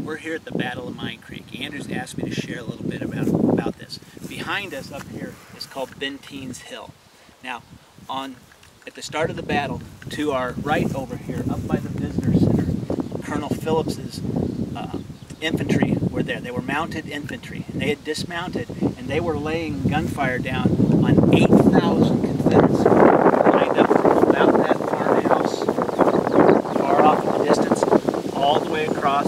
We're here at the Battle of Mine Creek. Andrew's asked me to share a little bit about this. Behind us up here is called Benteen's Hill. Now, at the start of the battle, to our right over here, up by the visitor center, Colonel Phillips's infantry were there. They were mounted infantry, and they had dismounted, and they were laying gunfire down on 8,000 Confederates lined up from about that farmhouse, far off in the distance, all the way across,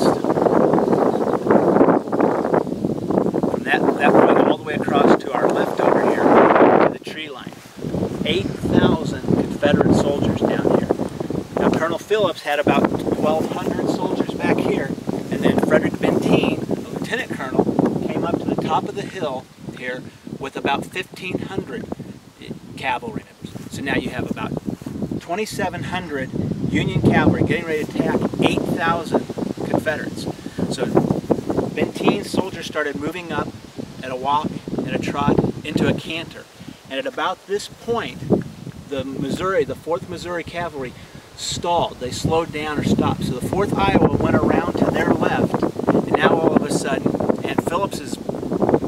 from that point all the way across to our left over here, to the tree line. 8,000 Confederate soldiers down here. Now Colonel Phillips had about 1,200 soldiers back here, and then Frederick Benteen, a lieutenant colonel, came up to the top of the hill here with about 1,500 cavalry members. So now you have about 2,700 Union cavalry getting ready to attack 8,000 Confederates. So Benteen's soldiers started moving up at a walk, at a trot, into a canter. And at about this point, the 4th Missouri Cavalry stalled. They slowed down or stopped. So the 4th Iowa went around to their left, and now all of a sudden, and Phillips's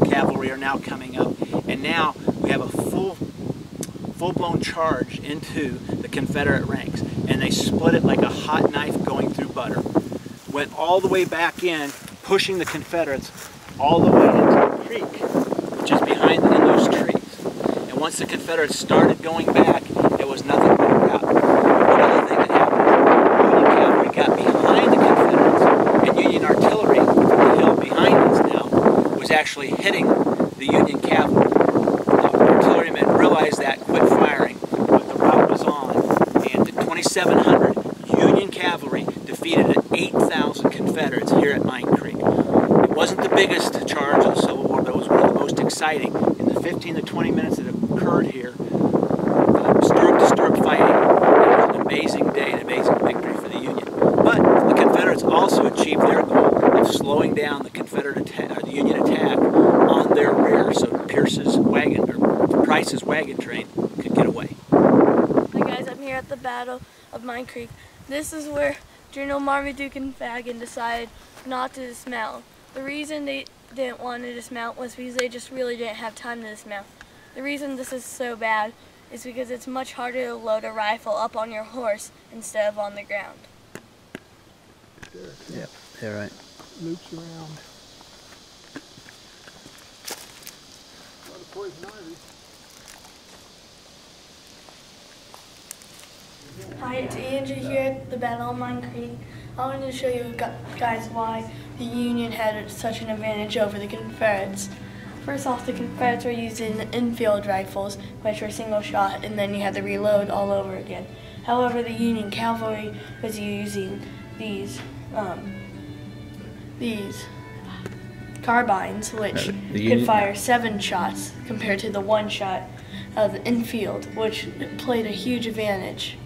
cavalry are now coming up, and now we have a full-blown charge into the Confederate ranks, and they split it like a hot knife going through butter. Went all the way back in, pushing the Confederates all the way into the creek, which is behind in those trees. And once the Confederates started going back, it was nothing but a rout. One other thing that happened, Union cavalry got behind the Confederates, and Union artillery from the hill behind us now was actually hitting the Union cavalry. The artillerymen realized that, quit firing, but the rout was on, and 2,700 Union cavalry defeated 8,000 Confederates here at Mine Creek. It wasn't the biggest charge of the Civil War, but it was one of the most exciting. In the 15 to 20 minutes that occurred here, stirrup to stirrup fighting, it was an amazing day, an amazing victory for the Union. But the Confederates also achieved their goal of slowing down the the Union attack on their rear, so Price's wagon train could get away. Hi guys, I'm here at the Battle of Mine Creek. This is where General Marmaduke and Fagan decided not to dismount. The reason they didn't want to dismount was because they just really didn't have time to dismount. The reason this is so bad is because it's much harder to load a rifle up on your horse instead of on the ground. Yep, yeah, right. Loops around. A lot of poison ivy. Hi, it's Andrew here at the Battle of Mine Creek. I wanted to show you guys why the Union had such an advantage over the Confederates. First off, the Confederates were using the infield rifles, which were single shot, and then you had to reload all over again. However, the Union cavalry was using these carbines, which could fire 7 shots compared to the 1 shot of the infield, which played a huge advantage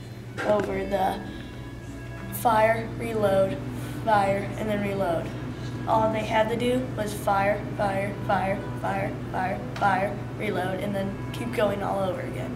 over the fire, reload, fire, and then reload. All they had to do was fire, fire, fire, fire, fire, fire, reload, and then keep going all over again.